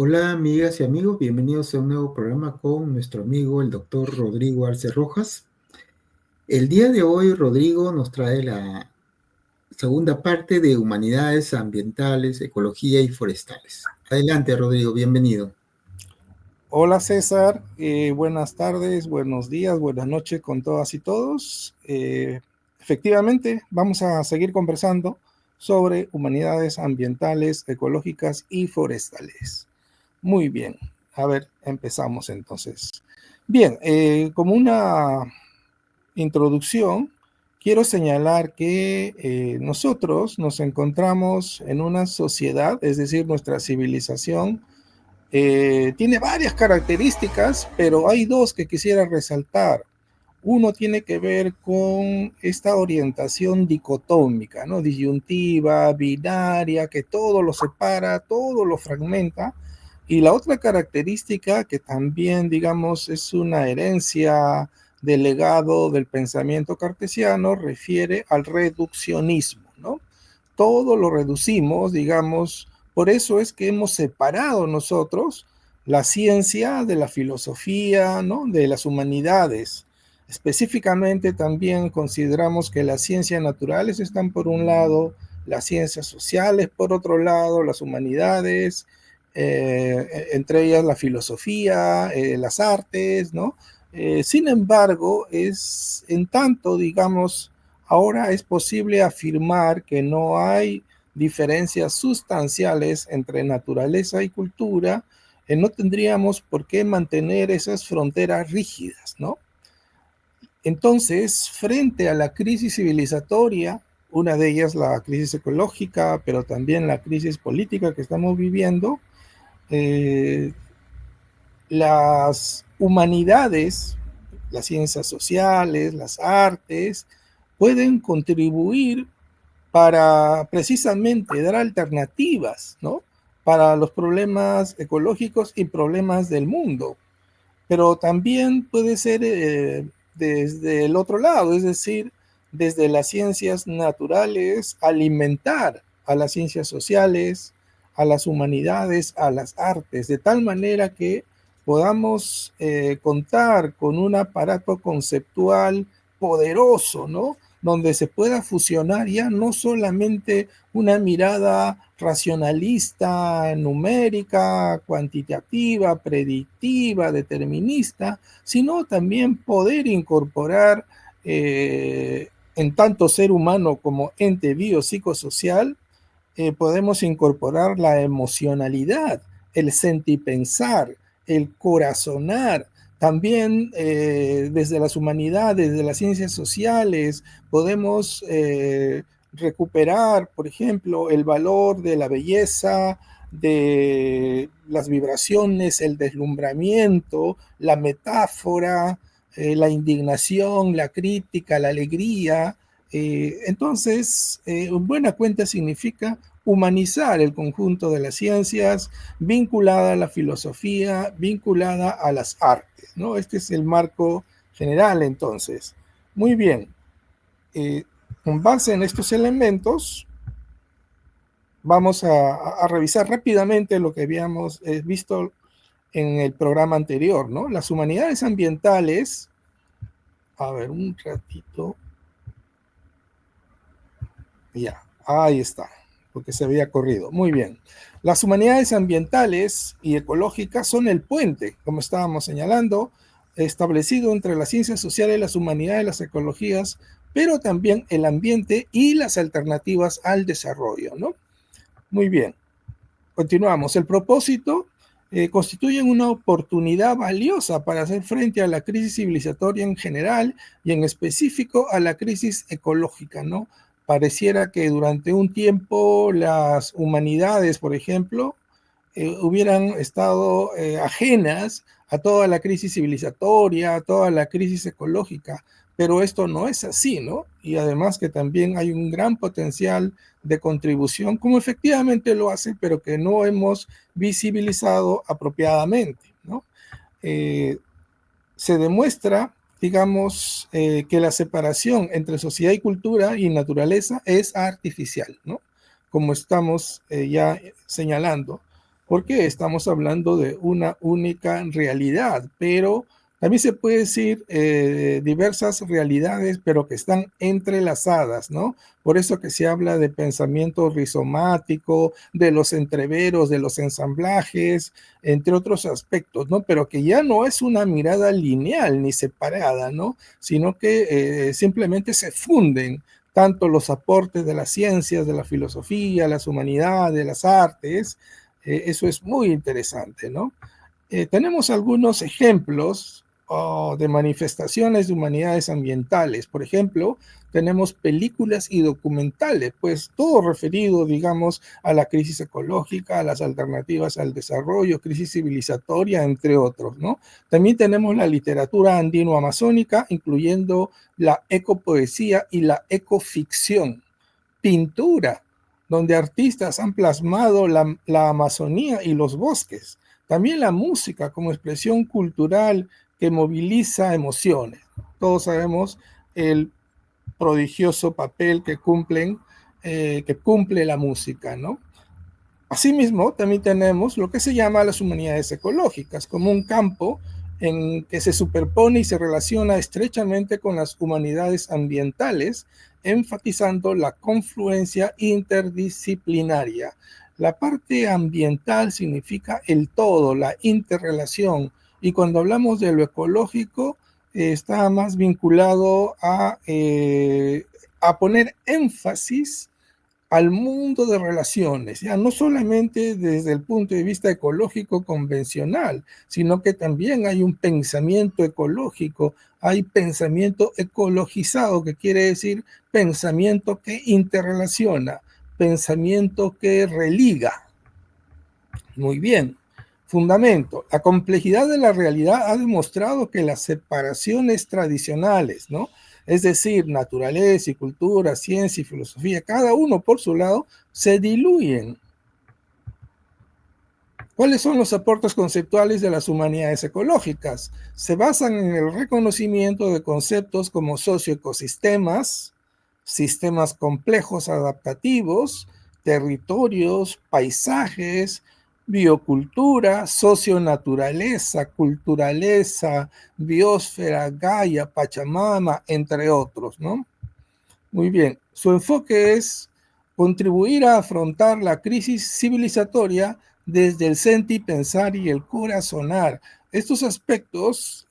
Hola amigas y amigos, bienvenidos a un nuevo programa con nuestro amigo el doctor Rodrigo Arce Rojas. El día de hoy Rodrigo nos trae la segunda parte de Humanidades Ambientales, Ecología y Forestales. Adelante Rodrigo, bienvenido. Hola César, buenas tardes, buenos días, buenas noches con todas y todos. Efectivamente, vamos a seguir conversando sobre humanidades ambientales, ecológicas y forestales. Muy bien, a ver, empezamos entonces. Bien, como una introducción, quiero señalar que nosotros nos encontramos en una sociedad, es decir, nuestra civilización, tiene varias características, pero hay dos que quisiera resaltar. Uno tiene que ver con esta orientación dicotómica, ¿no? Disyuntiva, binaria, que todo lo separa, todo lo fragmenta. Y la otra característica que también, digamos, es una herencia del legado del pensamiento cartesiano, refiere al reduccionismo, ¿no? Todo lo reducimos, digamos, por eso es que hemos separado nosotros la ciencia de la filosofía, ¿no? De las humanidades. Específicamente también consideramos que las ciencias naturales están por un lado, las ciencias sociales por otro lado, las humanidades, entre ellas la filosofía, las artes, ¿no? Sin embargo, es en tanto, digamos, ahora es posible afirmar que no hay diferencias sustanciales entre naturaleza y cultura, no tendríamos por qué mantener esas fronteras rígidas, ¿no? Entonces, frente a la crisis civilizatoria, una de ellas la crisis ecológica, pero también la crisis política que estamos viviendo, eh, las humanidades, las ciencias sociales, las artes, pueden contribuir para precisamente dar alternativas, ¿no? Para los problemas ecológicos y problemas del mundo. Pero también puede ser desde el otro lado, es decir, desde las ciencias naturales, alimentar a las ciencias sociales, a las humanidades, a las artes, de tal manera que podamos contar con un aparato conceptual poderoso, ¿no? Donde se pueda fusionar ya no solamente una mirada racionalista, numérica, cuantitativa, predictiva, determinista, sino también poder incorporar en tanto ser humano como ente biopsicosocial, podemos incorporar la emocionalidad, el sentipensar, el corazonar. También desde las humanidades, desde las ciencias sociales, podemos recuperar, por ejemplo, el valor de la belleza, de las vibraciones, el deslumbramiento, la metáfora, la indignación, la crítica, la alegría. Entonces, buena cuenta significa humanizar el conjunto de las ciencias, vinculada a la filosofía, vinculada a las artes, ¿no? Este es el marco general, entonces. Muy bien. Con base en estos elementos, vamos a revisar rápidamente lo que habíamos visto en el programa anterior, ¿no? Las humanidades ambientales, a ver, un ratito. Ya, ahí está, porque se había corrido. Muy bien. Las humanidades ambientales y ecológicas son el puente, como estábamos señalando, establecido entre las ciencias sociales, las humanidades, las ecologías, pero también el ambiente y las alternativas al desarrollo, ¿no? Muy bien. Continuamos. El propósito constituyen una oportunidad valiosa para hacer frente a la crisis civilizatoria en general y en específico a la crisis ecológica, ¿no? Pareciera que durante un tiempo las humanidades, por ejemplo, hubieran estado ajenas a toda la crisis civilizatoria, a toda la crisis ecológica, pero esto no es así, ¿no? Y además que también hay un gran potencial de contribución, como efectivamente lo hace, pero que no hemos visibilizado apropiadamente, ¿no? Se demuestra, digamos, que la separación entre sociedad y cultura y naturaleza es artificial, ¿no? Como estamos ya señalando. porque estamos hablando de una única realidad, pero también se puede decir diversas realidades, pero que están entrelazadas, ¿no? Por eso que se habla de pensamiento rizomático, de los entreveros, de los ensamblajes, entre otros aspectos, ¿no? Pero que ya no es una mirada lineal ni separada, ¿no? Sino que simplemente se funden tanto los aportes de las ciencias, de la filosofía, las humanidades, las artes. Eso es muy interesante, ¿no? Tenemos algunos ejemplos de manifestaciones de humanidades ambientales. Por ejemplo, tenemos películas y documentales, pues todo referido, digamos, a la crisis ecológica, a las alternativas al desarrollo, crisis civilizatoria, entre otros, ¿no? También tenemos la literatura andino-amazónica, incluyendo la ecopoesía y la ecoficción, pintura, donde artistas han plasmado la Amazonía y los bosques. También la música como expresión cultural que moviliza emociones. Todos sabemos el prodigioso papel que cumple la música, ¿no? Asimismo, también tenemos lo que se llama las humanidades ecológicas, como un campo en que se superpone y se relaciona estrechamente con las humanidades ambientales, enfatizando la confluencia interdisciplinaria. La parte ambiental significa el todo, la interrelación, y cuando hablamos de lo ecológico, está más vinculado a poner énfasis al mundo de relaciones, ya no solamente desde el punto de vista ecológico convencional, sino que también hay un pensamiento ecológico, hay pensamiento ecologizado, que quiere decir pensamiento que interrelaciona, pensamiento que religa. Muy bien. Fundamento. La complejidad de la realidad ha demostrado que las separaciones tradicionales, ¿no? Es decir, naturaleza y cultura, ciencia y filosofía, cada uno por su lado, se diluyen. ¿Cuáles son los aportes conceptuales de las humanidades ecológicas? Se basan en el reconocimiento de conceptos como socioecosistemas, sistemas complejos adaptativos, territorios, paisajes, biocultura, socionaturaleza, culturaleza, biosfera, Gaia, Pachamama, entre otros, ¿no? Muy bien, su enfoque es contribuir a afrontar la crisis civilizatoria desde el sentir, pensar y el corazonar. Estos aspectos,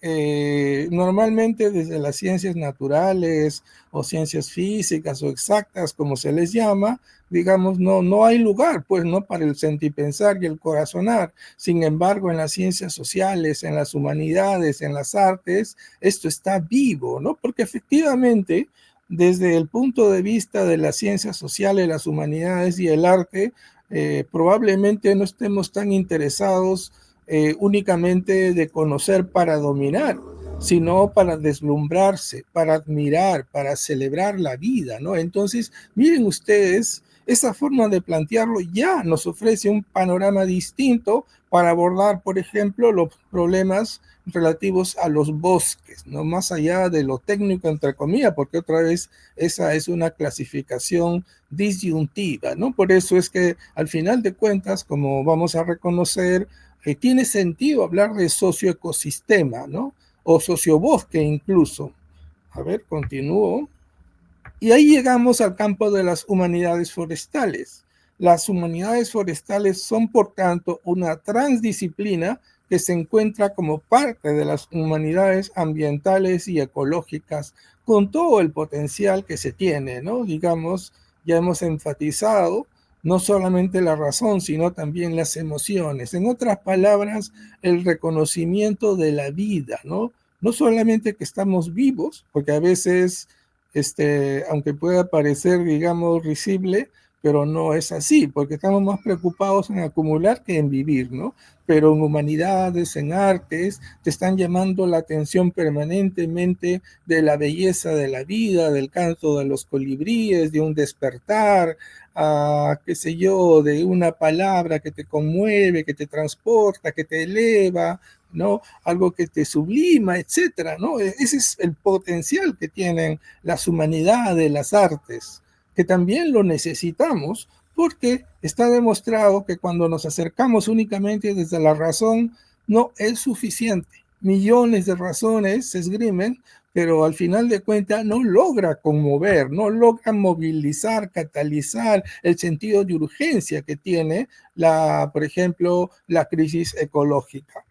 normalmente desde las ciencias naturales o ciencias físicas o exactas, como se les llama, digamos, no hay lugar, pues, ¿no? Para el sentir, pensar y el corazonar. Sin embargo, en las ciencias sociales, en las humanidades, en las artes, esto está vivo, ¿no? Porque efectivamente, desde el punto de vista de las ciencias sociales, las humanidades y el arte, probablemente no estemos tan interesados únicamente de conocer para dominar, sino para deslumbrarse, para admirar, para celebrar la vida, ¿no? Entonces, miren ustedes, esa forma de plantearlo ya nos ofrece un panorama distinto para abordar, por ejemplo, los problemas relativos a los bosques, no más allá de lo técnico, entre comillas, porque otra vez esa es una clasificación disyuntiva, ¿no? Por eso es que al final de cuentas, como vamos a reconocer, tiene sentido hablar de socioecosistema, ¿no? O sociobosque incluso. A ver, continúo. Y ahí llegamos al campo de las humanidades forestales. Las humanidades forestales son, por tanto, una transdisciplina que se encuentra como parte de las humanidades ambientales y ecológicas, con todo el potencial que se tiene, ¿no? Digamos, ya hemos enfatizado no solamente la razón, sino también las emociones. En otras palabras, el reconocimiento de la vida, ¿no? No solamente que estamos vivos, porque a veces aunque pueda parecer, digamos, risible, pero no es así, porque estamos más preocupados en acumular que en vivir, ¿no? Pero en humanidades, en artes, te están llamando la atención permanentemente de la belleza de la vida, del canto de los colibríes, de un despertar, qué sé yo, de una palabra que te conmueve, que te transporta, que te eleva, ¿no? Algo que te sublima, etcétera, ¿no? Ese es el potencial que tienen las humanidades, las artes, que también lo necesitamos porque está demostrado que cuando nos acercamos únicamente desde la razón, no es suficiente. Millones de razones se esgrimen, pero al final de cuentas no logra conmover, no logra movilizar, catalizar el sentido de urgencia que tiene, por ejemplo, la crisis ecológica.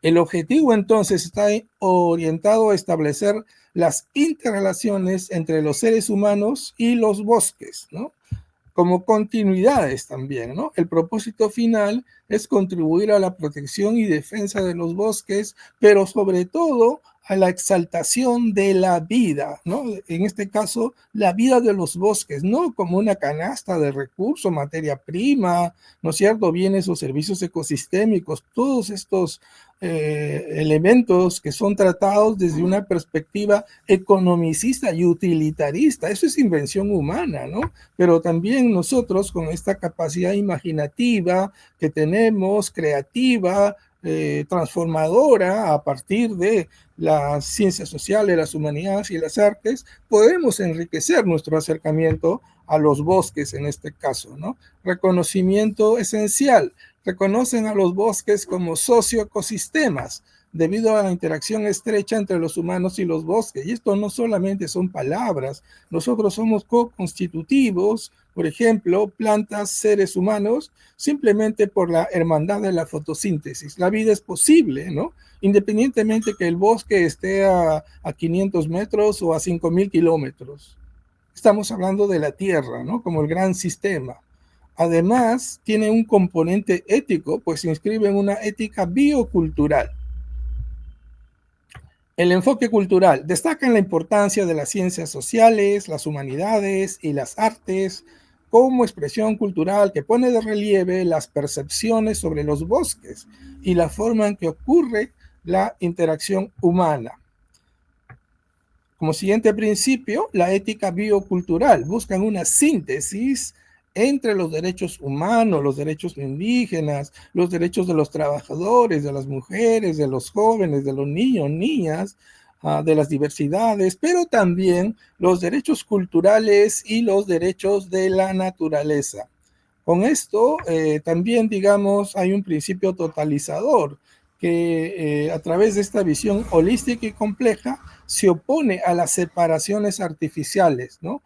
El objetivo entonces está orientado a establecer las interrelaciones entre los seres humanos y los bosques, ¿no? Como continuidades también, ¿no? El propósito final es contribuir a la protección y defensa de los bosques, pero sobre todo a la exaltación de la vida, ¿no? En este caso, la vida de los bosques, no como una canasta de recursos, materia prima, ¿no es cierto? Bienes o servicios ecosistémicos, todos estos elementos que son tratados desde una perspectiva economicista y utilitarista. Eso es invención humana, ¿no? Pero también nosotros con esta capacidad imaginativa que tenemos, creativa, transformadora a partir de las ciencias sociales, las humanidades y las artes, podemos enriquecer nuestro acercamiento a los bosques en este caso, ¿no? Reconocimiento esencial. Reconocen a los bosques como socioecosistemas debido a la interacción estrecha entre los humanos y los bosques. Y esto no solamente son palabras, nosotros somos co-constitutivos, por ejemplo, plantas, seres humanos, simplemente por la hermandad de la fotosíntesis. La vida es posible, ¿no? Independientemente que el bosque esté a 500 metros o a 5.000 kilómetros. Estamos hablando de la Tierra, ¿no? Como el gran sistema. Además, tiene un componente ético, pues se inscribe en una ética biocultural. El enfoque cultural destaca en la importancia de las ciencias sociales, las humanidades y las artes como expresión cultural que pone de relieve las percepciones sobre los bosques y la forma en que ocurre la interacción humana. Como siguiente principio, la ética biocultural busca una síntesis entre los derechos humanos, los derechos indígenas, los derechos de los trabajadores, de las mujeres, de los jóvenes, de los niños, niñas, de las diversidades, pero también los derechos culturales y los derechos de la naturaleza. Con esto también, digamos, hay un principio totalizador que a través de esta visión holística y compleja se opone a las separaciones artificiales, ¿no?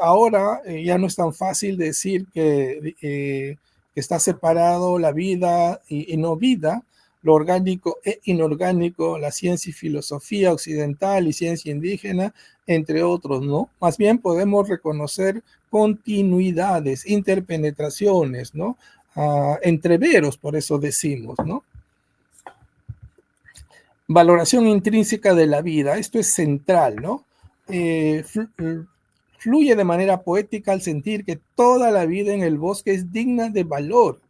Ahora ya no es tan fácil decir que está separado la vida y no vida, lo orgánico e inorgánico, la ciencia y filosofía occidental y ciencia indígena, entre otros, ¿no? Más bien podemos reconocer continuidades, interpenetraciones, ¿no? Entreveros, por eso decimos, ¿no? Valoración intrínseca de la vida, esto es central, ¿no? Fluye de manera poética al sentir que toda la vida en el bosque es digna de valor,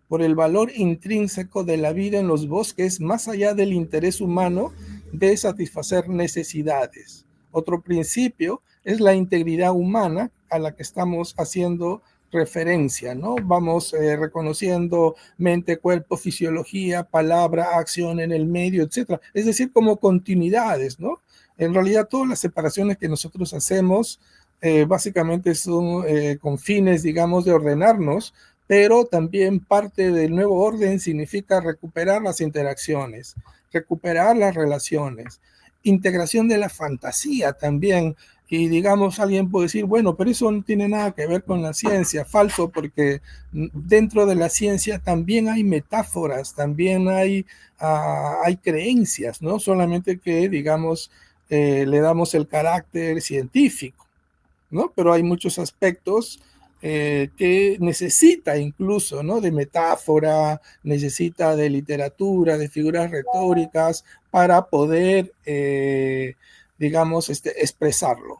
por el valor intrínseco de la vida en los bosques, más allá del interés humano de satisfacer necesidades. Otro principio es la integridad humana a la que estamos haciendo referencia, ¿no? Vamos reconociendo mente, cuerpo, fisiología, palabra, acción en el medio, etcétera. Es decir, como continuidades, ¿no? En realidad, todas las separaciones que nosotros hacemos básicamente son con fines, digamos, de ordenarnos, pero también parte del nuevo orden significa recuperar las interacciones, recuperar las relaciones, integración de la fantasía también. Y digamos, alguien puede decir, bueno, pero eso no tiene nada que ver con la ciencia. Falso, porque dentro de la ciencia también hay metáforas, también hay creencias, ¿no? Solamente que, digamos, le damos el carácter científico, ¿no? Pero hay muchos aspectos que necesita incluso, ¿no? De metáfora, necesita de literatura, de figuras retóricas para poder, digamos, expresarlo.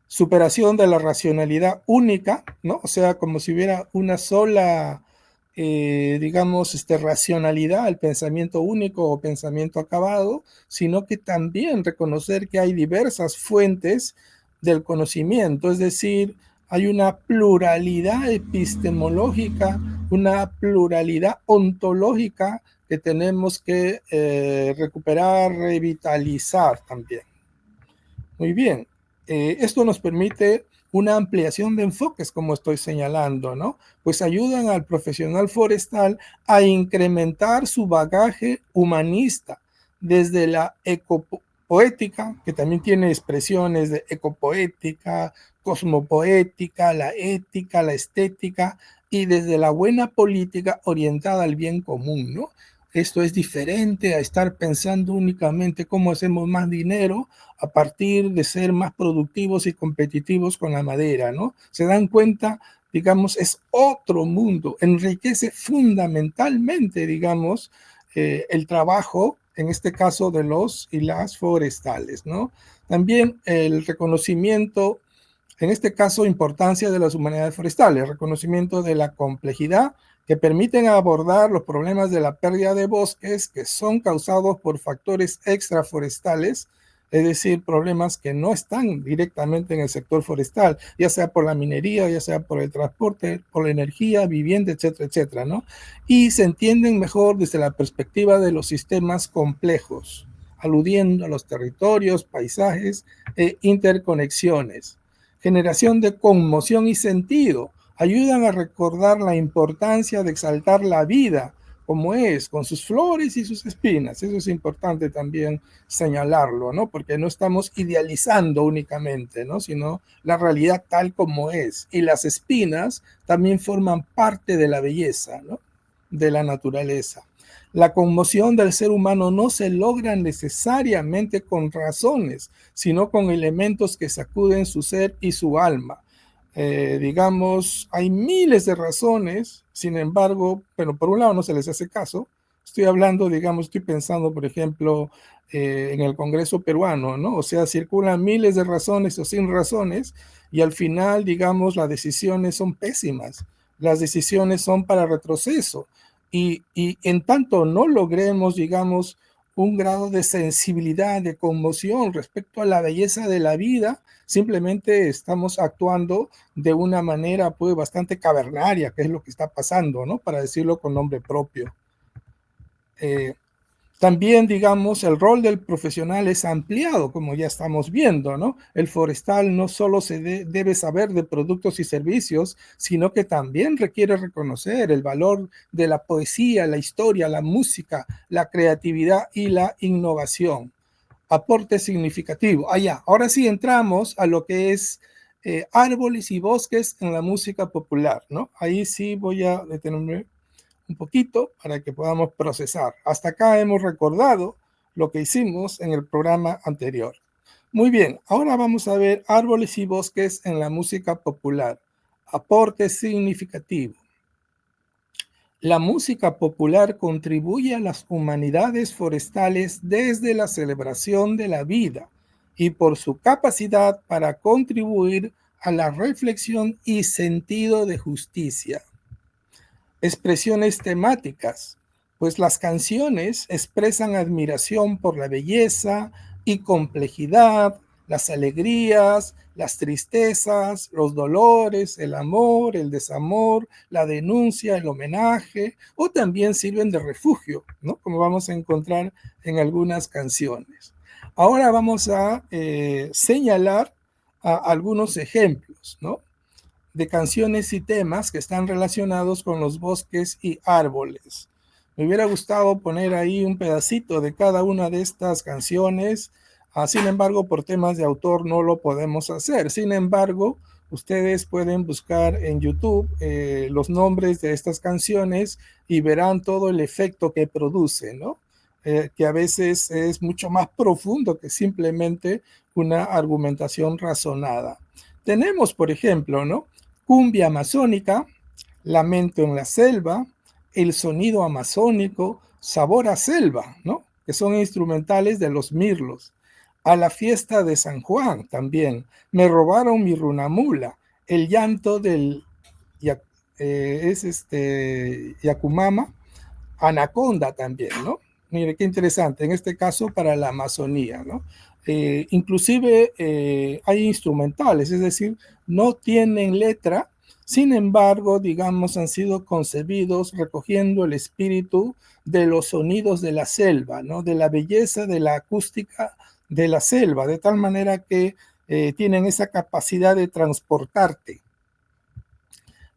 Superación de la racionalidad única, ¿no? O sea, como si hubiera una sola, digamos, racionalidad, el pensamiento único o pensamiento acabado, sino que también reconocer que hay diversas fuentes del conocimiento, es decir, hay una pluralidad epistemológica, una pluralidad ontológica que tenemos que recuperar, revitalizar también. Muy bien, esto nos permite una ampliación de enfoques, como estoy señalando, ¿no? Pues ayudan al profesional forestal a incrementar su bagaje humanista desde la ecopoética, que también tiene expresiones de ecopoética, cosmopoética, la ética, la estética, y desde la buena política orientada al bien común, ¿no? Esto es diferente a estar pensando únicamente cómo hacemos más dinero a partir de ser más productivos y competitivos con la madera, ¿no? Se dan cuenta, digamos, es otro mundo, enriquece fundamentalmente, digamos, el trabajo, en este caso de los y las forestales, ¿no? También el reconocimiento, en este caso, importancia de las humanidades forestales, reconocimiento de la complejidad que permiten abordar los problemas de la pérdida de bosques que son causados por factores extraforestales, es decir, problemas que no están directamente en el sector forestal, ya sea por la minería, ya sea por el transporte, por la energía, vivienda, etcétera, etcétera, ¿no? Y se entienden mejor desde la perspectiva de los sistemas complejos, aludiendo a los territorios, paisajes e interconexiones. Generación de conmoción y sentido, ayudan a recordar la importancia de exaltar la vida como es, con sus flores y sus espinas. Eso es importante también señalarlo, ¿no? Porque no estamos idealizando únicamente, ¿no? Sino la realidad tal como es. Y las espinas también forman parte de la belleza, ¿no? De la naturaleza. La conmoción del ser humano no se logra necesariamente con razones, sino con elementos que sacuden su ser y su alma. Digamos, hay miles de razones, sin embargo, pero por un lado no se les hace caso. Estoy hablando, digamos, estoy pensando, por ejemplo, en el Congreso peruano, ¿no? O sea, circulan miles de razones o sin razones y al final, digamos, las decisiones son pésimas. Las decisiones son para retroceso. Y en tanto no logremos, digamos, un grado de sensibilidad, de conmoción respecto a la belleza de la vida, simplemente estamos actuando de una manera pues bastante cavernaria, que es lo que está pasando, ¿no? Para decirlo con nombre propio. También, digamos, el rol del profesional es ampliado, como ya estamos viendo, ¿no? El forestal no solo debe saber de productos y servicios, sino que también requiere reconocer el valor de la poesía, la historia, la música, la creatividad y la innovación. Aporte significativo. Ahora sí entramos a lo que es árboles y bosques en la música popular, ¿no? Ahí sí voy a detenerme un poquito para que podamos procesar. Hasta acá hemos recordado lo que hicimos en el programa anterior. Muy bien, ahora vamos a ver árboles y bosques en la música popular. Aporte significativo. La música popular contribuye a las humanidades forestales desde la celebración de la vida y por su capacidad para contribuir a la reflexión y sentido de justicia. Expresiones temáticas, pues las canciones expresan admiración por la belleza y complejidad, las alegrías, las tristezas, los dolores, el amor, el desamor, la denuncia, el homenaje, o también sirven de refugio, ¿no? Como vamos a encontrar en algunas canciones. Ahora vamos a señalar algunos ejemplos, ¿no? De canciones y temas que están relacionados con los bosques y árboles. Me hubiera gustado poner ahí un pedacito de cada una de estas canciones, sin embargo, por temas de autor no lo podemos hacer. Sin embargo, ustedes pueden buscar en YouTube los nombres de estas canciones y verán todo el efecto que produce, ¿no? Que a veces es mucho más profundo que simplemente una argumentación razonada. Tenemos, por ejemplo, ¿no? Cumbia amazónica, Lamento en la selva, El sonido amazónico, Sabor a selva, ¿no? Que son instrumentales de los mirlos. A la fiesta de San Juan también, Me robaron mi runamula, El llanto del Yacumama, Anaconda también, ¿no? Mire, qué interesante, en este caso para la Amazonía, ¿no? Inclusive hay instrumentales, es decir, no tienen letra, sin embargo, digamos, han sido concebidos recogiendo el espíritu de los sonidos de la selva, ¿no? De la belleza de la acústica de la selva, de tal manera que tienen esa capacidad de transportarte.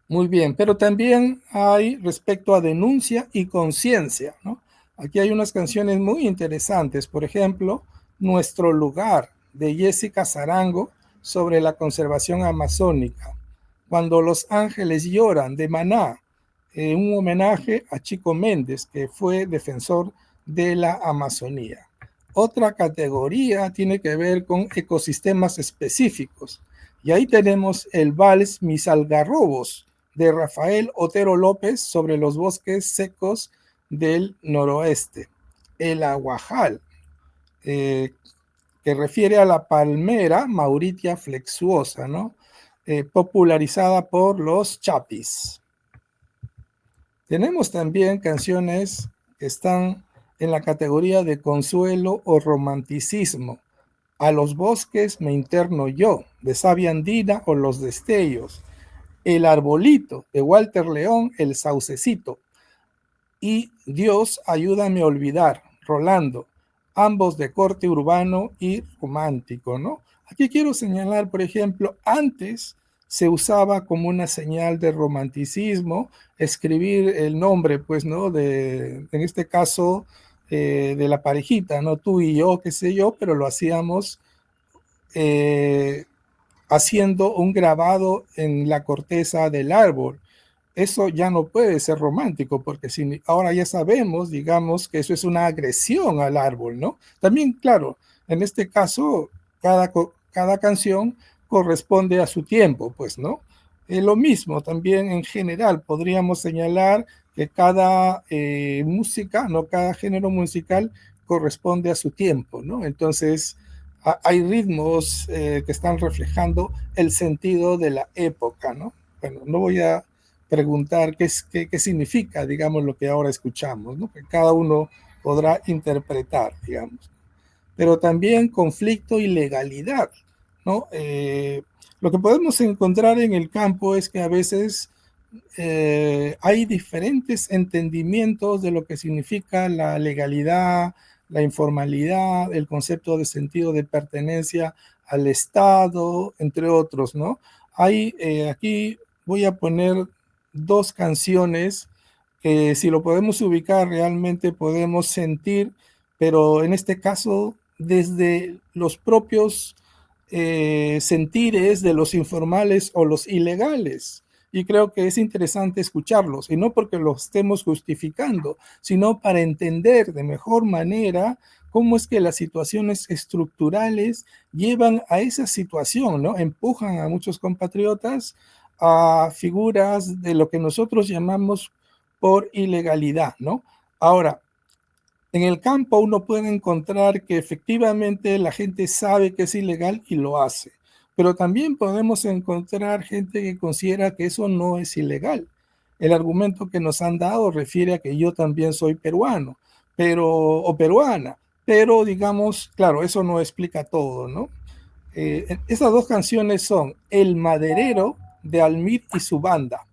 Muy bien, pero también hay respecto a denuncia y conciencia, ¿no? Aquí hay unas canciones muy interesantes, por ejemplo, Nuestro Lugar, de Jessica Sarango, sobre la conservación amazónica. Cuando los ángeles lloran, de Maná, un homenaje a Chico Méndez, que fue defensor de la Amazonía. Otra categoría tiene que ver con ecosistemas específicos. Y ahí tenemos el vals Mis Algarrobos, de Rafael Otero López, sobre los bosques secos del noroeste. El aguajal, que refiere a la palmera Mauritia flexuosa, ¿no? Popularizada por los chapis. Tenemos también canciones que están en la categoría de consuelo o romanticismo. A los bosques me interno yo, de Sabia Andina o Los Destellos. El arbolito, de Walter León, El saucecito. Y Dios, ayúdame a olvidar, Rolando, ambos de corte urbano y romántico, ¿no? Aquí quiero señalar, por ejemplo, antes se usaba como una señal de romanticismo escribir el nombre, pues, ¿no? En este caso, de la parejita, ¿no? Tú y yo, qué sé yo, pero lo hacíamos haciendo un grabado en la corteza del árbol. Eso ya no puede ser romántico, porque si ahora ya sabemos, digamos, que eso es una agresión al árbol, ¿no? También, claro, en este caso, cada canción corresponde a su tiempo, pues, ¿no? Lo mismo, también en general, podríamos señalar que cada música, ¿no? Cada género musical corresponde a su tiempo, ¿no? Entonces, hay ritmos que están reflejando el sentido de la época, ¿no? Bueno, no voy a preguntar qué significa, digamos, lo que ahora escuchamos, ¿no? Que cada uno podrá interpretar, digamos. Pero también conflicto y legalidad, ¿no? Lo que podemos encontrar en el campo es que a veces hay diferentes entendimientos de lo que significa la legalidad, la informalidad, el concepto de sentido de pertenencia al Estado, entre otros, ¿no? Hay, aquí voy a poner dos canciones que si lo podemos ubicar realmente podemos sentir, pero en este caso desde los propios sentires de los informales o los ilegales. Y creo que es interesante escucharlos, y no porque los estemos justificando, sino para entender de mejor manera cómo es que las situaciones estructurales llevan a esa situación, ¿no? Empujan a muchos compatriotas a figuras de lo que nosotros llamamos por ilegalidad, ¿no? Ahora, en el campo uno puede encontrar que efectivamente la gente sabe que es ilegal y lo hace, pero también podemos encontrar gente que considera que eso no es ilegal. El argumento que nos han dado refiere a que yo también soy peruano, o peruana, pero digamos, claro, eso no explica todo, ¿no? Esas dos canciones son El Maderero de Almir y su banda,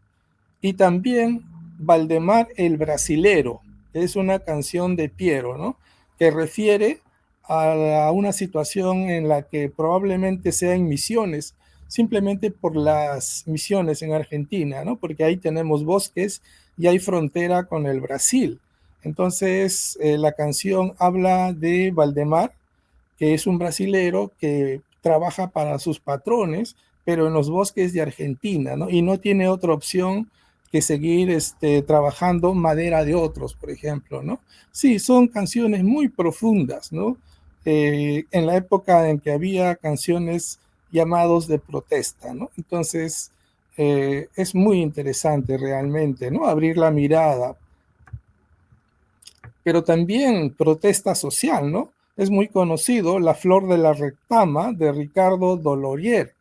y también Valdemar el Brasilero, que es una canción de Piero, ¿no? Que refiere a una situación en la que probablemente sea en Misiones, simplemente por las misiones en Argentina, ¿no? Porque ahí tenemos bosques y hay frontera con el Brasil. Entonces, la canción habla de Valdemar, que es un brasilero que trabaja para sus patrones, pero en los bosques de Argentina, ¿no? Y no tiene otra opción que seguir trabajando madera de otros, por ejemplo, ¿no? Sí, son canciones muy profundas, ¿no? En la época en que había canciones llamados de protesta, ¿no? Entonces, es muy interesante realmente, ¿no? Abrir la mirada, pero también protesta social, ¿no? Es muy conocido La Flor de la Retama de Ricardo Dolorier,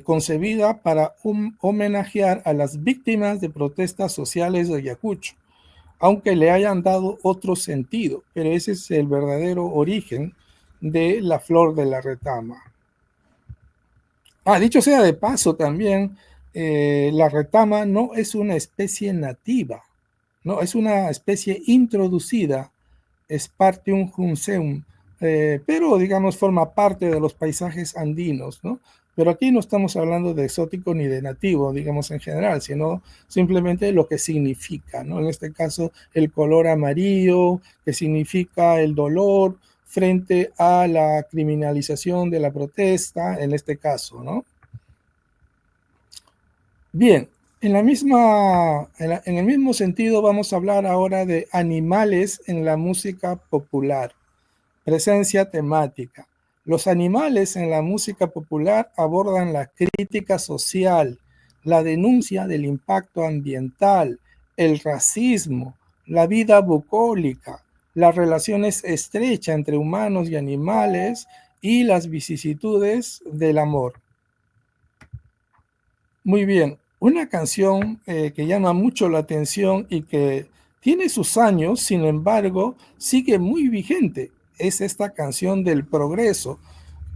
concebida para homenajear a las víctimas de protestas sociales de Ayacucho, aunque le hayan dado otro sentido, pero ese es el verdadero origen de La Flor de la Retama. Dicho sea de paso también, la retama no es una especie nativa, no, es una especie introducida, Spartium junceum, pero digamos forma parte de los paisajes andinos, ¿no? Pero aquí no estamos hablando de exótico ni de nativo, digamos en general, sino simplemente lo que significa, ¿no? En este caso, el color amarillo, que significa el dolor frente a la criminalización de la protesta, en este caso, ¿no? Bien, en el mismo sentido vamos a hablar ahora de animales en la música popular. Presencia temática. Los animales en la música popular abordan la crítica social, la denuncia del impacto ambiental, el racismo, la vida bucólica, las relaciones estrechas entre humanos y animales y las vicisitudes del amor. Muy bien, una canción que llama mucho la atención y que tiene sus años, sin embargo, sigue muy vigente. Es esta canción del progreso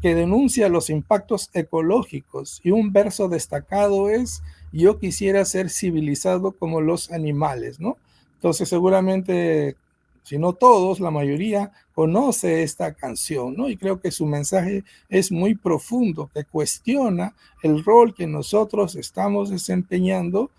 que denuncia los impactos ecológicos y un verso destacado es yo quisiera ser civilizado como los animales, ¿no? Entonces seguramente, si no todos, la mayoría conoce esta canción, ¿no? Y creo que su mensaje es muy profundo, que cuestiona el rol que nosotros estamos desempeñando,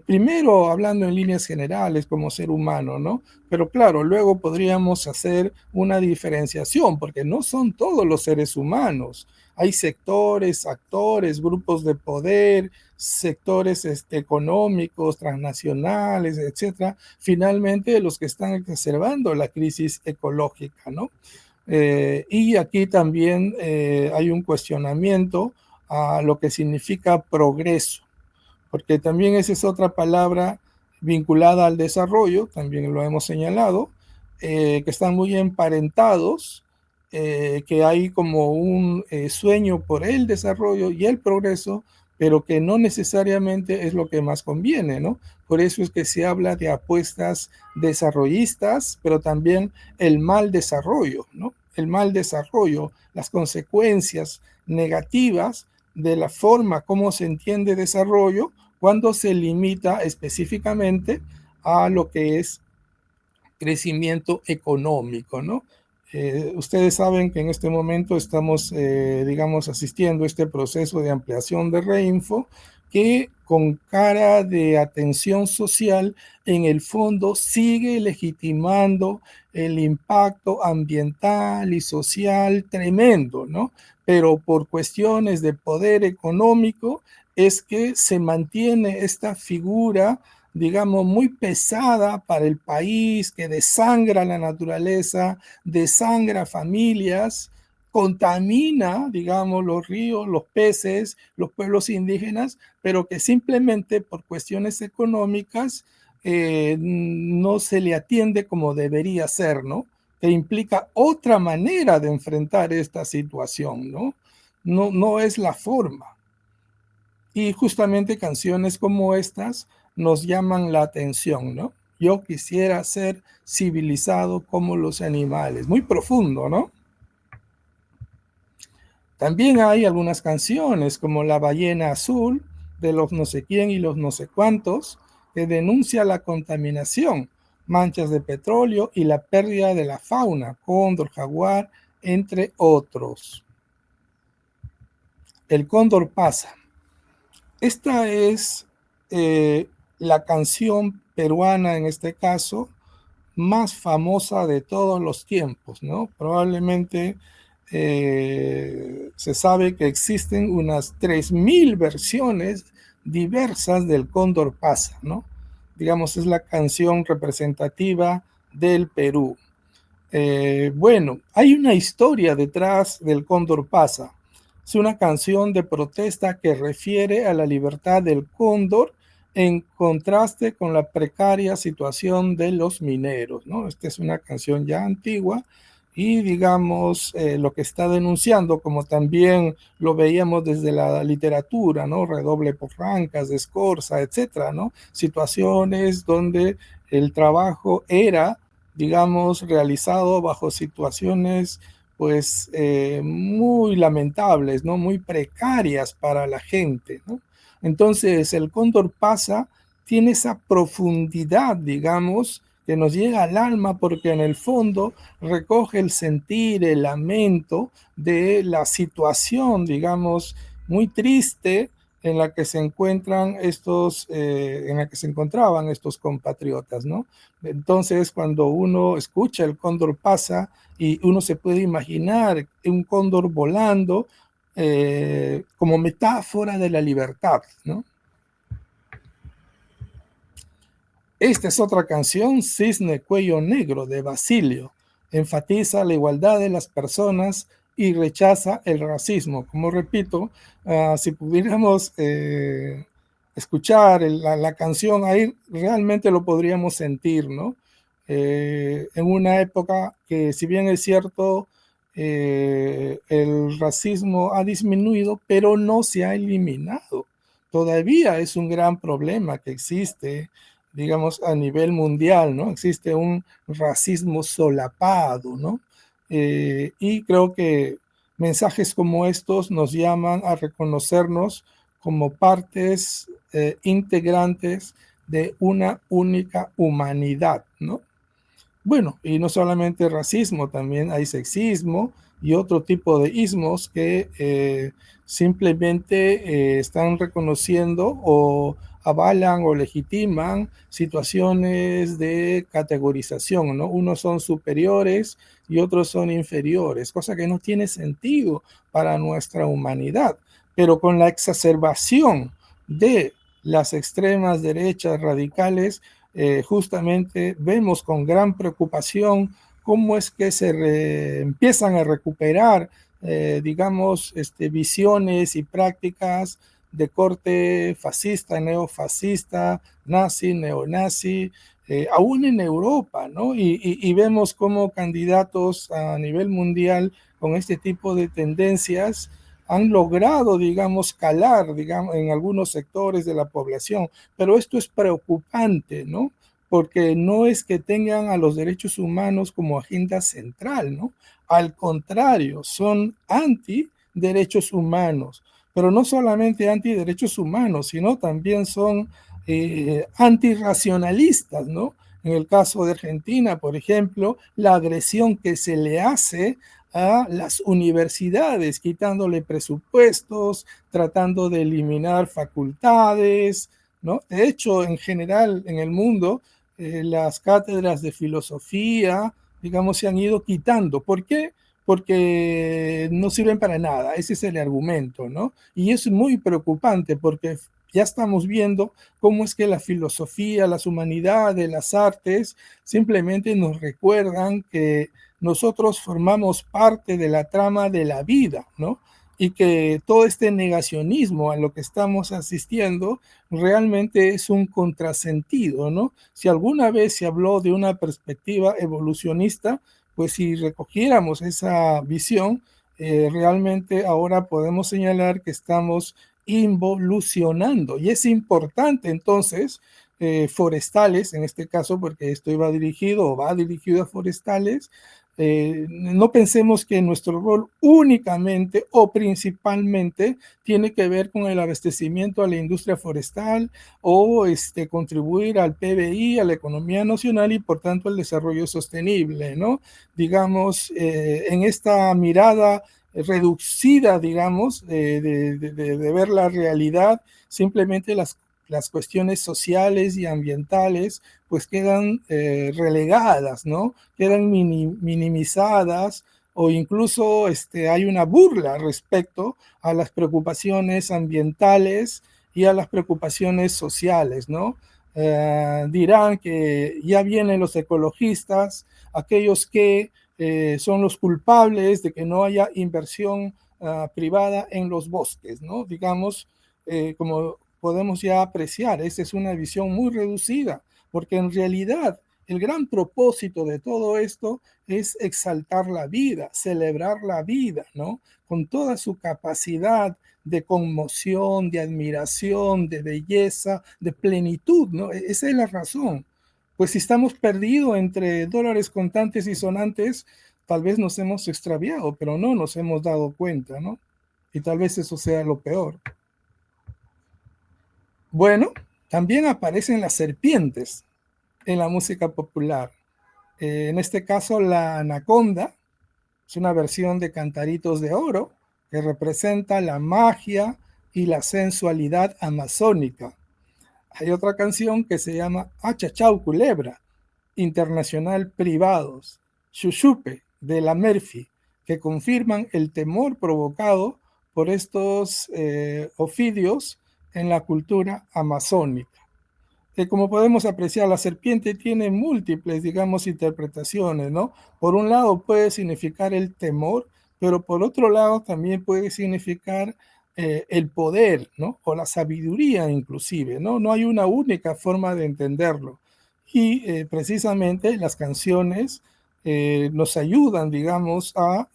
primero hablando en líneas generales como ser humano, ¿no? Pero claro, luego podríamos hacer una diferenciación, porque no son todos los seres humanos. Hay sectores, actores, grupos de poder, sectores económicos, transnacionales, etcétera, finalmente los que están exacerbando la crisis ecológica, ¿no? Y aquí también hay un cuestionamiento a lo que significa progreso, porque también esa es otra palabra vinculada al desarrollo, también lo hemos señalado, que están muy emparentados, que hay como un sueño por el desarrollo y el progreso, pero que no necesariamente es lo que más conviene, ¿no? Por eso es que se habla de apuestas desarrollistas, pero también el mal desarrollo, ¿no? El mal desarrollo, las consecuencias negativas de la forma como se entiende desarrollo cuando se limita específicamente a lo que es crecimiento económico, ¿no? Ustedes saben que en este momento estamos, digamos, asistiendo a este proceso de ampliación de Reinfo que con cara de atención social, en el fondo sigue legitimando el impacto ambiental y social tremendo, ¿no? Pero por cuestiones de poder económico es que se mantiene esta figura, digamos, muy pesada para el país, que desangra la naturaleza, desangra familias, contamina, digamos, los ríos, los peces, los pueblos indígenas, pero que simplemente por cuestiones económicas no se le atiende como debería ser, ¿no? Que implica otra manera de enfrentar esta situación, ¿no? No es la forma. Y justamente canciones como estas nos llaman la atención, ¿no? Yo quisiera ser civilizado como los animales. Muy profundo, ¿no? También hay algunas canciones como La ballena azul de los no sé quién y los no sé cuántos que denuncia la contaminación, manchas de petróleo y la pérdida de la fauna, cóndor, jaguar, entre otros. El cóndor pasa. Esta es la canción peruana, en este caso, más famosa de todos los tiempos, ¿no? Probablemente se sabe que existen unas 3000 versiones diversas del Cóndor Pasa, ¿no? Digamos, es la canción representativa del Perú. Bueno, hay una historia detrás del Cóndor Pasa. Es una canción de protesta que refiere a la libertad del cóndor en contraste con la precaria situación de los mineros, ¿no? Esta es una canción ya antigua y digamos lo que está denunciando, como también lo veíamos desde la literatura, ¿no? Redoble por Rancas, de Scorza, etcétera, ¿no? Situaciones donde el trabajo era, digamos, realizado bajo situaciones pues muy lamentables, ¿no? Muy precarias para la gente, ¿no? Entonces el Cóndor Pasa tiene esa profundidad, digamos, que nos llega al alma porque en el fondo recoge el sentir, el lamento de la situación, digamos, muy triste en la que se encuentran en la que se encontraban estos compatriotas, ¿no? Entonces, cuando uno escucha el cóndor pasa y uno se puede imaginar un cóndor volando como metáfora de la libertad, ¿no? Esta es otra canción, Cisne Cuello Negro, de Basilio. Enfatiza la igualdad de las personas y rechaza el racismo. Como repito, si pudiéramos escuchar la canción, ahí realmente lo podríamos sentir, ¿no? En una época que, si bien es cierto, el racismo ha disminuido, pero no se ha eliminado. Todavía es un gran problema que existe, digamos, a nivel mundial, ¿no? Existe un racismo solapado, ¿no? Y creo que mensajes como estos nos llaman a reconocernos como partes integrantes de una única humanidad, ¿no? Bueno, y no solamente racismo, también hay sexismo y otro tipo de ismos que simplemente están reconociendo o avalan o legitiman situaciones de categorización, ¿no? Unos son superiores y otros son inferiores, cosa que no tiene sentido para nuestra humanidad. Pero con la exacerbación de las extremas derechas radicales, justamente vemos con gran preocupación cómo es que empiezan a recuperar, digamos, visiones y prácticas de corte fascista, neofascista, nazi, neonazi, aún en Europa, ¿no? Y vemos cómo candidatos a nivel mundial con este tipo de tendencias han logrado, digamos, calar, digamos, en algunos sectores de la población, pero esto es preocupante, ¿no? Porque no es que tengan a los derechos humanos como agenda central, ¿no? Al contrario, son anti derechos humanos, pero no solamente anti derechos humanos, sino también son antirracionalistas, ¿no? En el caso de Argentina, por ejemplo, la agresión que se le hace a las universidades, quitándole presupuestos, tratando de eliminar facultades, ¿no? De hecho, en general, en el mundo, las cátedras de filosofía, digamos, se han ido quitando. ¿Por qué? Porque no sirven para nada, ese es el argumento, ¿no? Y es muy preocupante porque ya estamos viendo cómo es que la filosofía, las humanidades, las artes, simplemente nos recuerdan que nosotros formamos parte de la trama de la vida, ¿no? Y que todo este negacionismo a lo que estamos asistiendo realmente es un contrasentido, ¿no? Si alguna vez se habló de una perspectiva evolucionista, pues si recogiéramos esa visión, realmente ahora podemos señalar que estamos involucionando. Y es importante entonces, forestales, en este caso, porque esto iba dirigido o va dirigido a forestales, no pensemos que nuestro rol únicamente o principalmente tiene que ver con el abastecimiento a la industria forestal o contribuir al PBI, a la economía nacional y por tanto al desarrollo sostenible, ¿no? Digamos, en esta mirada reducida, digamos, de ver la realidad, simplemente las cuestiones sociales y ambientales pues quedan relegadas, ¿no? Quedan minimizadas o incluso hay una burla respecto a las preocupaciones ambientales y a las preocupaciones sociales, ¿no? Dirán que ya vienen los ecologistas, aquellos que son los culpables de que no haya inversión privada en los bosques, ¿no? Digamos, como podemos ya apreciar, esta es una visión muy reducida, porque en realidad el gran propósito de todo esto es exaltar la vida, celebrar la vida, ¿no? Con toda su capacidad de conmoción, de admiración, de belleza, de plenitud, ¿no? Esa es la razón. Pues si estamos perdidos entre dólares contantes y sonantes, tal vez nos hemos extraviado, pero no nos hemos dado cuenta, ¿no? Y tal vez eso sea lo peor. Bueno, también aparecen las serpientes. en la música popular. En este caso, la anaconda es una versión de Cantaritos de Oro que representa la magia y la sensualidad amazónica. Hay otra canción que se llama Achachau Culebra, Internacional Privados, Xuxupe, de la Murphy, que confirman el temor provocado por estos ofidios en la cultura amazónica. Como podemos apreciar, la serpiente tiene múltiples, digamos, interpretaciones, ¿no? Por un lado puede significar el temor, pero por otro lado también puede significar el poder, ¿no? O la sabiduría inclusive, ¿no? No hay una única forma de entenderlo. Y precisamente las canciones nos ayudan, digamos, a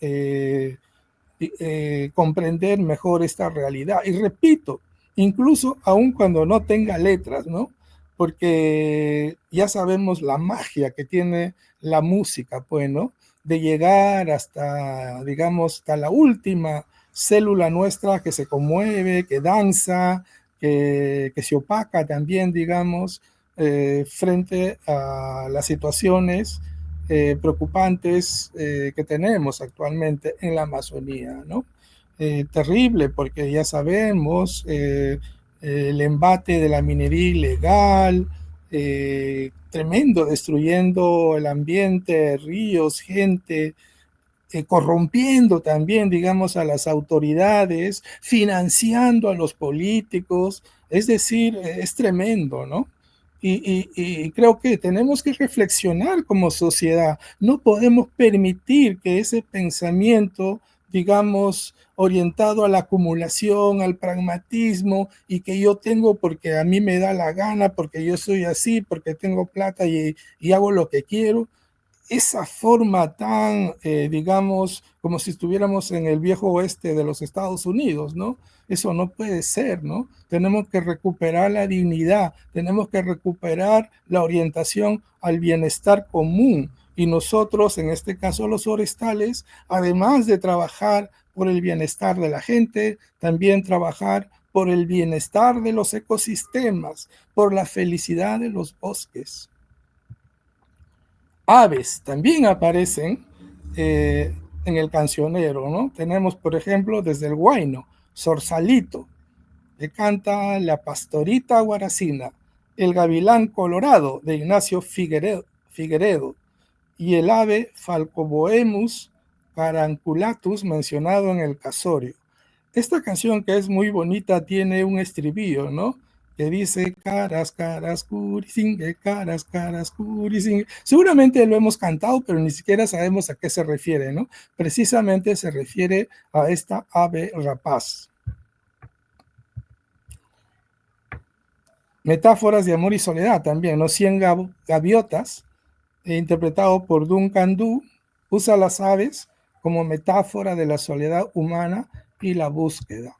comprender mejor esta realidad. Y repito, incluso aun cuando no tenga letras, ¿no? Porque ya sabemos la magia que tiene la música, pues, ¿no? De llegar hasta, digamos, hasta la última célula nuestra que se conmueve, que danza, que se opaca también, digamos, frente a las situaciones preocupantes que tenemos actualmente en la Amazonía, ¿no? Terrible porque ya sabemos el embate de la minería ilegal, tremendo, destruyendo el ambiente, ríos, gente, corrompiendo también, digamos, a las autoridades, financiando a los políticos, es decir, es tremendo, ¿no? Y creo que tenemos que reflexionar como sociedad. No podemos permitir que ese pensamiento, digamos, orientado a la acumulación, al pragmatismo, y que yo tengo porque a mí me da la gana, porque yo soy así, porque tengo plata y hago lo que quiero, esa forma tan, digamos, como si estuviéramos en el viejo oeste de los Estados Unidos, ¿no? Eso no puede ser, ¿no? Tenemos que recuperar la dignidad, tenemos que recuperar la orientación al bienestar común. Y nosotros, en este caso los forestales, además de trabajar por el bienestar de la gente, también trabajar por el bienestar de los ecosistemas, por la felicidad de los bosques. Aves también aparecen en el cancionero, ¿no? Tenemos, por ejemplo, desde el Huayno, Zorsalito, que canta La Pastorita Guaracina, El Gavilán Colorado, de Ignacio Figueredo, y el ave Falcoboemus caranculatus, mencionado en el casorio. Esta canción, que es muy bonita, tiene un estribillo, ¿no? Que dice caras, caras, curisingue, caras, caras, curisingue. Seguramente lo hemos cantado, pero ni siquiera sabemos a qué se refiere, ¿no? Precisamente se refiere a esta ave rapaz. Metáforas de amor y soledad también, ¿no? 100 gaviotas, interpretado por Duncan Du, usa las aves como metáfora de la soledad humana y la búsqueda.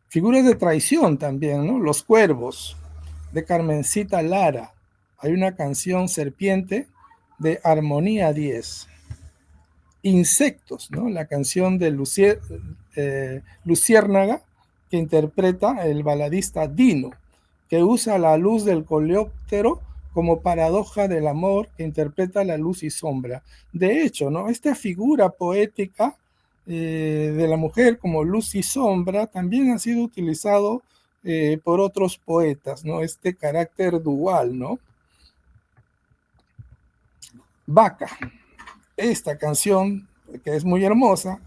Figuras de traición también, ¿no? Los cuervos, de Carmencita Lara. Hay una canción Serpiente de Armonía 10. Insectos, ¿no? La canción de Luciérnaga, que interpreta el baladista Dino, que usa la luz del coleóptero como paradoja del amor, que interpreta la luz y sombra. De hecho, ¿no? Esta figura poética de la mujer como luz y sombra también ha sido utilizado por otros poetas, ¿no? Este carácter dual, ¿no? Vaca, esta canción que es muy hermosa,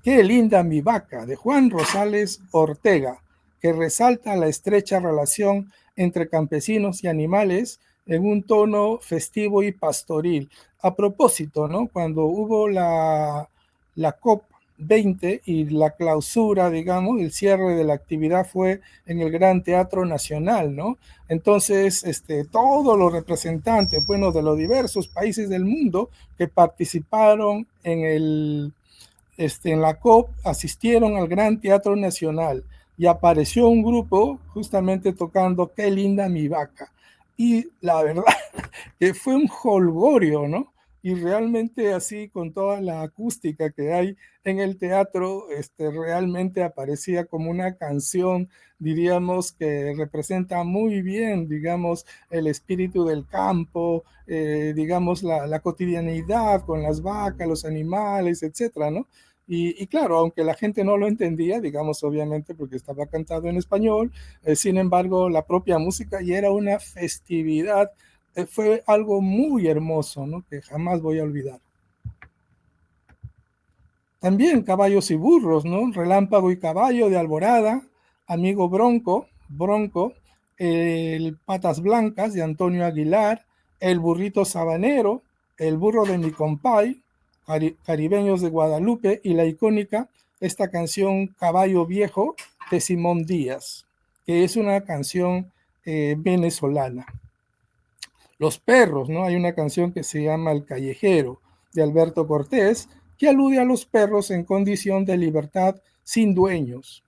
Qué linda mi vaca, de Juan Rosales Ortega, que resalta la estrecha relación entre campesinos y animales en un tono festivo y pastoril. A propósito, ¿no? Cuando hubo la COP20 y la clausura, digamos, el cierre de la actividad fue en el Gran Teatro Nacional, ¿no? Entonces, todos los representantes, bueno, de los diversos países del mundo que participaron en la COP, asistieron al Gran Teatro Nacional y apareció un grupo justamente tocando Qué linda mi vaca. Y la verdad que fue un jolgorio, ¿no? y realmente así con toda la acústica que hay en el teatro, realmente aparecía como una canción, diríamos, que representa muy bien, digamos, el espíritu del campo, digamos, la cotidianidad con las vacas, los animales, etcétera, ¿no? Y claro, aunque la gente no lo entendía, digamos, obviamente porque estaba cantado en español, sin embargo, la propia música y era una festividad, fue algo muy hermoso, ¿no? Que jamás voy a olvidar. También Caballos y Burros, ¿no? Relámpago y Caballo de Alborada, Amigo Bronco, Bronco, el Patas Blancas de Antonio Aguilar, El Burrito Sabanero, El Burro de mi compay, Caribeños de Guadalupe y la icónica, esta canción Caballo Viejo de Simón Díaz, que es una canción venezolana. Los perros, ¿no? Hay una canción que se llama El Callejero de Alberto Cortés, que alude a los perros en condición de libertad sin dueños.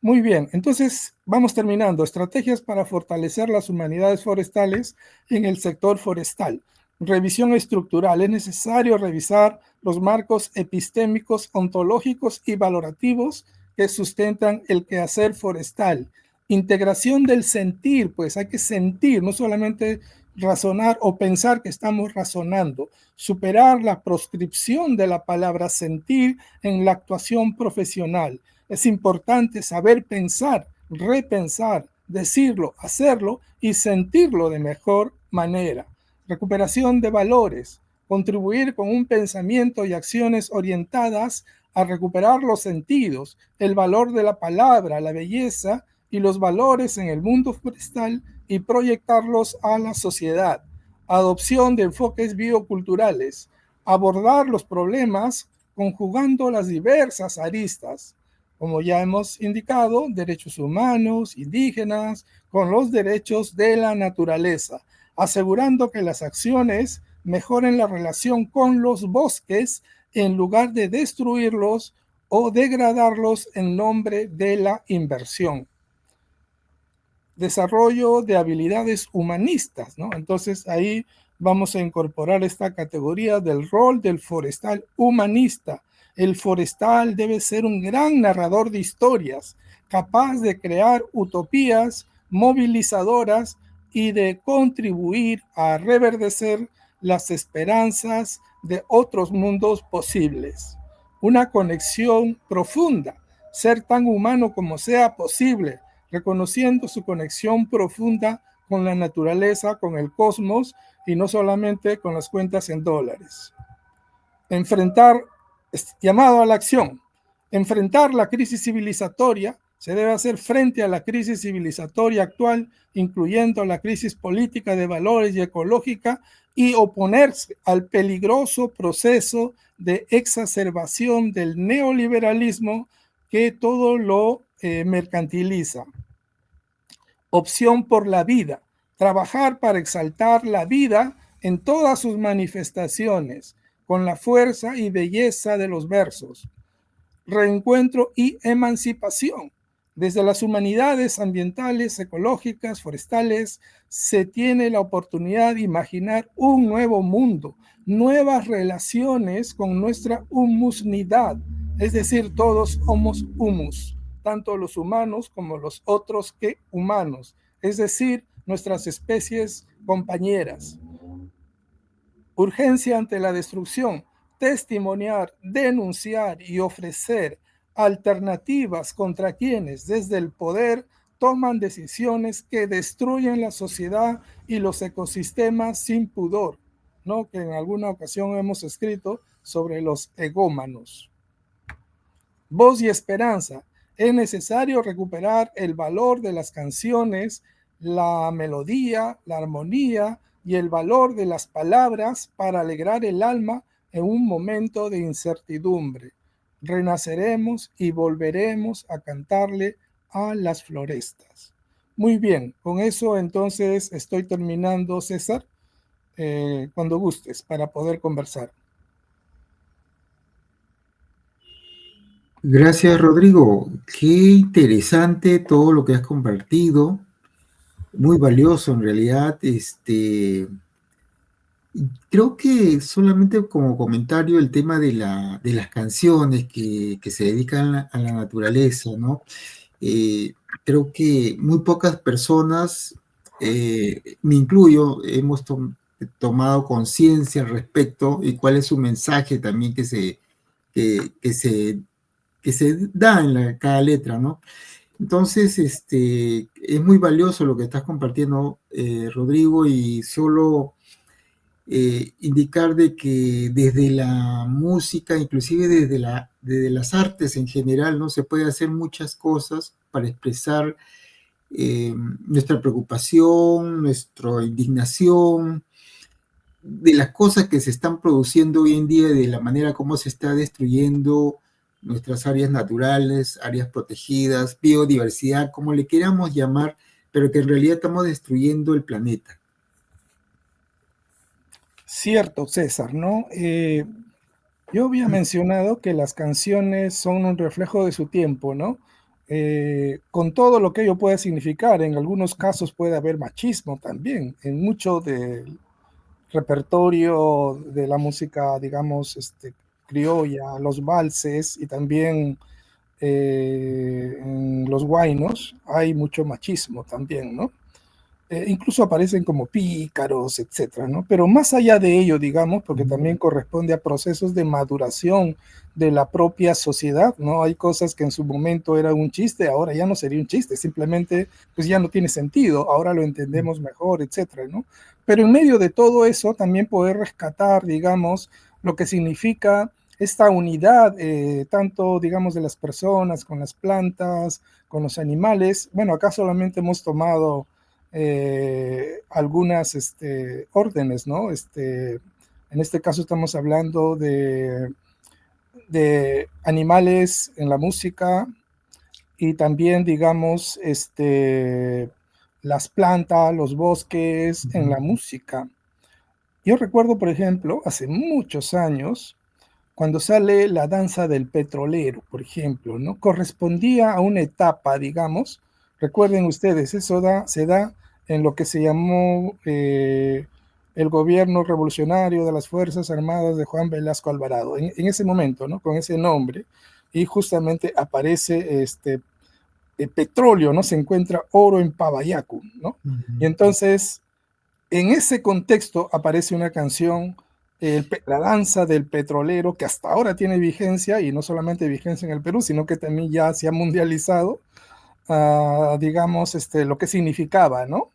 Muy bien, entonces vamos terminando. Estrategias para fortalecer las humanidades forestales en el sector forestal. Revisión estructural. Es necesario revisar los marcos epistémicos, ontológicos y valorativos que sustentan el quehacer forestal. Integración del sentir, pues hay que sentir, no solamente razonar o pensar que estamos razonando. Superar la proscripción de la palabra sentir en la actuación profesional. Es importante saber pensar, repensar, decirlo, hacerlo y sentirlo de mejor manera. Recuperación de valores, contribuir con un pensamiento y acciones orientadas a recuperar los sentidos, el valor de la palabra, la belleza y los valores en el mundo forestal y proyectarlos a la sociedad. Adopción de enfoques bioculturales, abordar los problemas conjugando las diversas aristas, como ya hemos indicado, derechos humanos, indígenas, con los derechos de la naturaleza, asegurando que las acciones mejoren la relación con los bosques en lugar de destruirlos o degradarlos en nombre de la inversión. Desarrollo de habilidades humanistas, ¿no? Entonces ahí vamos a incorporar esta categoría del rol del forestal humanista. El forestal debe ser un gran narrador de historias, capaz de crear utopías movilizadoras y de contribuir a reverdecer las esperanzas de otros mundos posibles. Una conexión profunda, ser tan humano como sea posible, reconociendo su conexión profunda con la naturaleza, con el cosmos y no solamente con las cuentas en dólares. Enfrentar, llamado a la acción, enfrentar la crisis civilizatoria se debe hacer frente a la crisis civilizatoria actual, incluyendo la crisis política de valores y ecológica, y oponerse al peligroso proceso de exacerbación del neoliberalismo que todo lo mercantiliza. Opción por la vida, trabajar para exaltar la vida en todas sus manifestaciones, con la fuerza y belleza de los versos. Reencuentro y emancipación. Desde las humanidades ambientales, ecológicas, forestales, se tiene la oportunidad de imaginar un nuevo mundo, nuevas relaciones con nuestra humusnidad, es decir, todos somos humus, tanto los humanos como los otros que humanos, es decir, nuestras especies compañeras. Urgencia ante la destrucción, testimoniar, denunciar y ofrecer alternativas contra quienes desde el poder toman decisiones que destruyen la sociedad y los ecosistemas sin pudor, ¿no? Que en alguna ocasión hemos escrito sobre los egómanos. Voz y esperanza. Es necesario recuperar el valor de las canciones, la melodía, la armonía y el valor de las palabras para alegrar el alma en un momento de incertidumbre. Renaceremos y volveremos a cantarle a las florestas. Muy bien, con eso entonces estoy terminando, César, cuando gustes, para poder conversar. Gracias, Rodrigo. Qué interesante todo lo que has compartido. Muy valioso en realidad. Creo que solamente como comentario el tema de las canciones que se dedican a la naturaleza, ¿no? Eh, Creo que muy pocas personas, me incluyo, hemos tomado conciencia al respecto y cuál es su mensaje también que, que se, que se da en cada letra, ¿no? Entonces, es muy valioso lo que estás compartiendo, Rodrigo, y solo indicar de que desde la música, inclusive desde las artes en general, ¿no? Se puede hacer muchas cosas para expresar nuestra preocupación, nuestra indignación, de las cosas que se están produciendo hoy en día, de la manera como se está destruyendo nuestras áreas naturales, áreas protegidas, biodiversidad, como le queramos llamar, pero que en realidad estamos destruyendo el planeta. Cierto, César, ¿no? Yo había mencionado que las canciones son un reflejo de su tiempo, ¿no? Con todo lo que ello puede significar, en algunos casos puede haber machismo también, en mucho del repertorio de la música, digamos, criolla, los valses y también en los guainos hay mucho machismo también, ¿no? Incluso aparecen como pícaros, etcétera, ¿no? Pero más allá de ello, digamos, porque también corresponde a procesos de maduración de la propia sociedad, ¿no? Hay cosas que en su momento era un chiste, ahora ya no sería un chiste, simplemente pues ya no tiene sentido, ahora lo entendemos mejor, etcétera, ¿no? Pero en medio de todo eso también poder rescatar, digamos, lo que significa esta unidad, tanto, digamos, de las personas con las plantas, con los animales. Bueno, acá solamente hemos tomado algunas órdenes, ¿no? En este caso estamos hablando de animales en la música y también, digamos, las plantas, los bosques en la música. Yo recuerdo, por ejemplo, hace muchos años, cuando sale la danza del petrolero, por ejemplo, ¿no? Correspondía a una etapa, digamos, recuerden ustedes, se da en lo que se llamó el gobierno revolucionario de las Fuerzas Armadas de Juan Velasco Alvarado, en ese momento, ¿no? Con ese nombre, y justamente aparece petróleo, ¿no? Se encuentra oro en Pabayacu, ¿no? Y entonces en ese contexto aparece una canción, la danza del petrolero, que hasta ahora tiene vigencia, y no solamente vigencia en el Perú, sino que también ya se ha mundializado, digamos, lo que significaba, ¿no?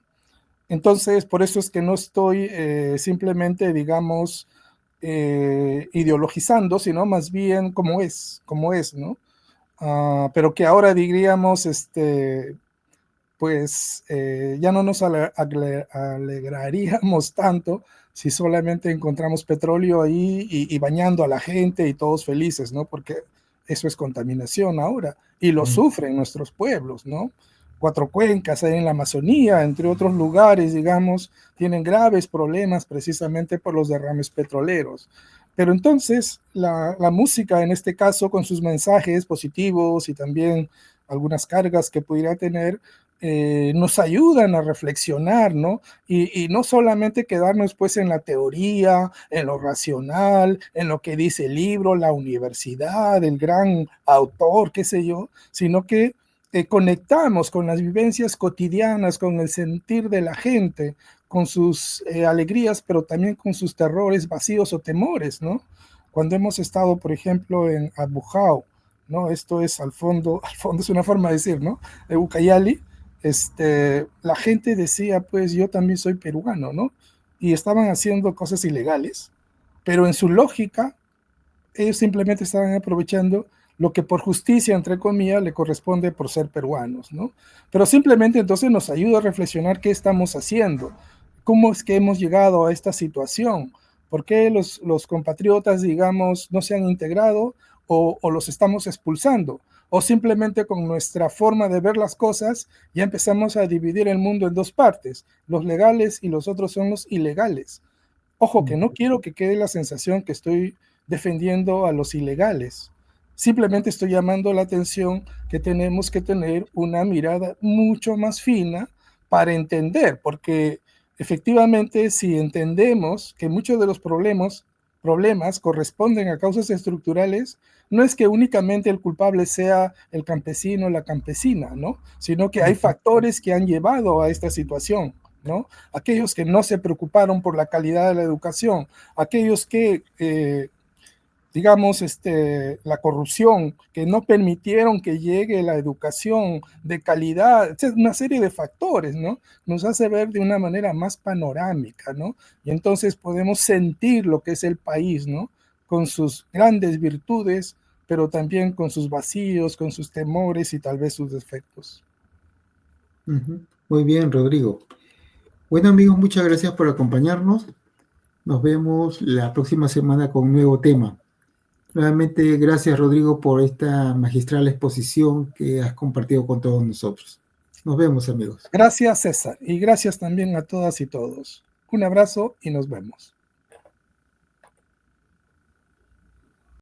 Entonces, por eso es que no estoy simplemente, digamos, ideologizando, sino más bien como es, ¿no? Pero que ahora diríamos, pues ya no nos alegraríamos tanto si solamente encontramos petróleo ahí y bañando a la gente y todos felices, ¿no? Porque eso es contaminación ahora y lo sufren nuestros pueblos, ¿no? Cuatro Cuencas, ahí en la Amazonía, entre otros lugares, digamos, tienen graves problemas precisamente por los derrames petroleros. Pero entonces la música, en este caso, con sus mensajes positivos y también algunas cargas que pudiera tener, nos ayudan a reflexionar, ¿no? Y no solamente quedarnos pues en la teoría, en lo racional, en lo que dice el libro, la universidad, el gran autor, qué sé yo, sino que conectamos con las vivencias cotidianas, con el sentir de la gente, con sus alegrías, pero también con sus terrores, vacíos o temores, ¿no? Cuando hemos estado, por ejemplo, en Abujao, ¿no? Esto es al fondo es una forma de decir, ¿no? De Ucayali, la gente decía, pues yo también soy peruano, ¿no? Y estaban haciendo cosas ilegales, pero en su lógica, ellos simplemente estaban aprovechando lo que por justicia, entre comillas, le corresponde por ser peruanos, ¿no? Pero simplemente entonces nos ayuda a reflexionar qué estamos haciendo, cómo es que hemos llegado a esta situación, por qué los compatriotas, digamos, no se han integrado o los estamos expulsando, o simplemente con nuestra forma de ver las cosas ya empezamos a dividir el mundo en dos partes, los legales y los otros son los ilegales. Ojo, que no quiero que quede la sensación que estoy defendiendo a los ilegales. Simplemente estoy llamando la atención que tenemos que tener una mirada mucho más fina para entender, porque efectivamente, si entendemos que muchos de los problemas corresponden a causas estructurales, no es que únicamente el culpable sea el campesino o la campesina, ¿no? Sino que hay factores que han llevado a esta situación, ¿no? Aquellos que no se preocuparon por la calidad de la educación, aquellos que digamos, la corrupción, que no permitieron que llegue la educación de calidad, una serie de factores, ¿no? Nos hace ver de una manera más panorámica, ¿no? Y entonces podemos sentir lo que es el país, ¿no? Con sus grandes virtudes, pero también con sus vacíos, con sus temores y tal vez sus defectos. Muy bien, Rodrigo. Bueno, amigos, muchas gracias por acompañarnos. Nos vemos la próxima semana con un nuevo tema. Nuevamente, gracias, Rodrigo, por esta magistral exposición que has compartido con todos nosotros. Nos vemos, amigos. Gracias, César, y gracias también a todas y todos. Un abrazo y nos vemos.